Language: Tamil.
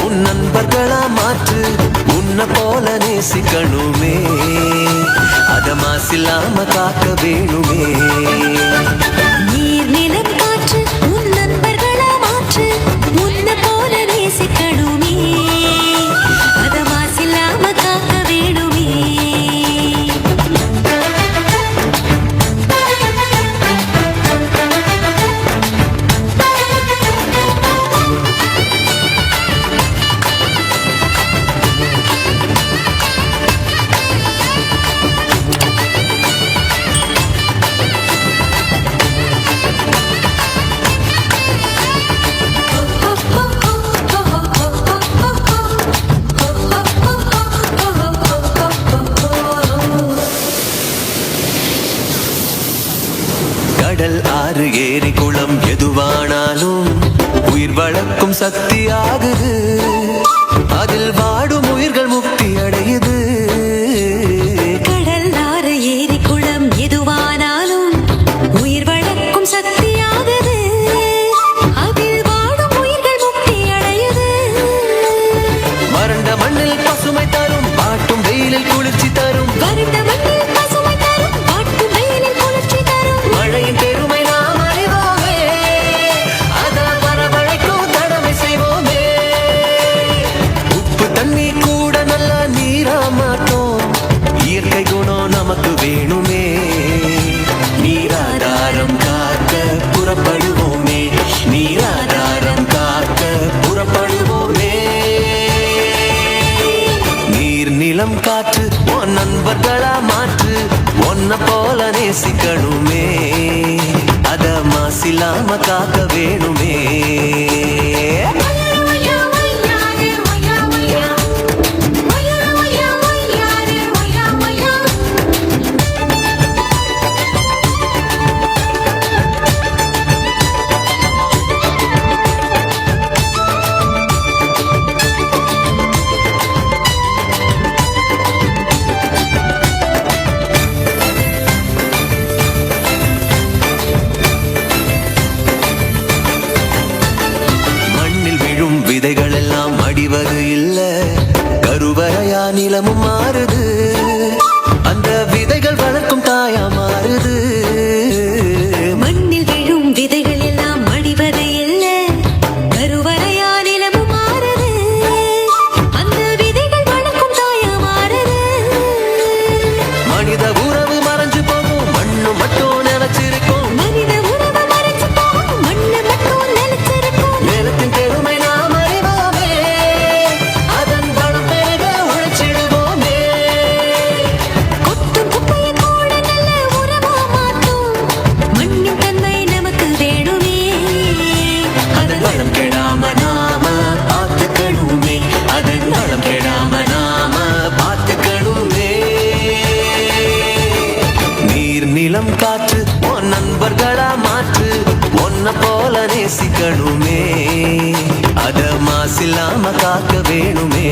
உன் நண்பர்களா மாற்று, உன்னை போல நேசிக்கணுமே, அத மாசில்லாம காக்க வேணுமே. நீர் நிலம் காற்று உன் நண்பர்களா மாற்று, உன்னை போல நேசிக்கணுமே, அத மாசில்லாம காக்க வேணுமே. கடல் ஆறு ஏரி குளம் எதுவானாலும் உயிர் வளர்க்கும் சக்தி ஆகுது, அதில் வாடும் உயிர்கள் முக்தி அடையுது. கடல் ஆறு ஏரி குளம் எதுவானாலும் உயிர் வளர்க்கும் சக்தி ஆகுது, அதில் வாடும் உயிர்கள் முக்தி அடையுது. வறண்ட மண்ணில் பசுமை தரும், பாட்டும் வெயிலில் குளிர்ச்சி தரும், வறண்ட மண்ணில் பசுமை தரும், பாட்டும் வெயிலில் குளிர்ச்சி தரும். மழையின் பெருமை நாம் அறிவோமே, அத வரவழைக்கும் கடமை செய்வோமே. உப்பு தண்ணி கூட நல்ல நீரா மாட்டோம், இயற்கை குணம் நமக்கு வேணுமே. நீராதாரம் காக்க புறப்படுவோமே, நீராதாரம் காக்க புறப்படுவோமே. நீர் நிலம் காற்று உன் நண்பர்களா மாற்று, உன்னை போல நேசிக்கணுமே, அத மாசில்லாம காக்க வேணுமே. மண்ணில் விழும் விதைகள் எல்லாம் அடிவது இல்ல, கருவறையா நிலமும் மாறுது, அந்த விதைகள் வளர்க்கும் தாயா மாறுது. மண்ணில் விழும் விதைகள் எல்லாம் அடிவது இல்ல, கருவறையா நிலமும் மாறுது, அந்த விதைகள் வளர்க்கும் தாயா மாறுது. மனித உறவு மறைஞ்சு போகும், மண்ணு மட்டும் நினைச்சிருக்கும், மனித உறவு மறைஞ்சு போகும், மண்ணு மட்டும் நிலைச்சிருக்கும். நிலத்தின் பெருமை நாம் அறிவோமே, அதன் வளம் பெருக உழைச்சிடுவோமே. கொட்டும் குப்பையை கூட நல்ல உரமா மாற்றும், மண்ணின் தன்மை நமக்கு வேணுமே, அதன் வளம் கெடாம நாம பார்த்துக்கணுமே, அதன் வளம் கெடாம நாம பார்த்துக்கணுமே. நீர் நிலம் காற்று உன் நண்பர்களா மாற்று, உன்னை போல நேசிக்கணுமே, அத மாசில்லாம காக்க வேணுமே.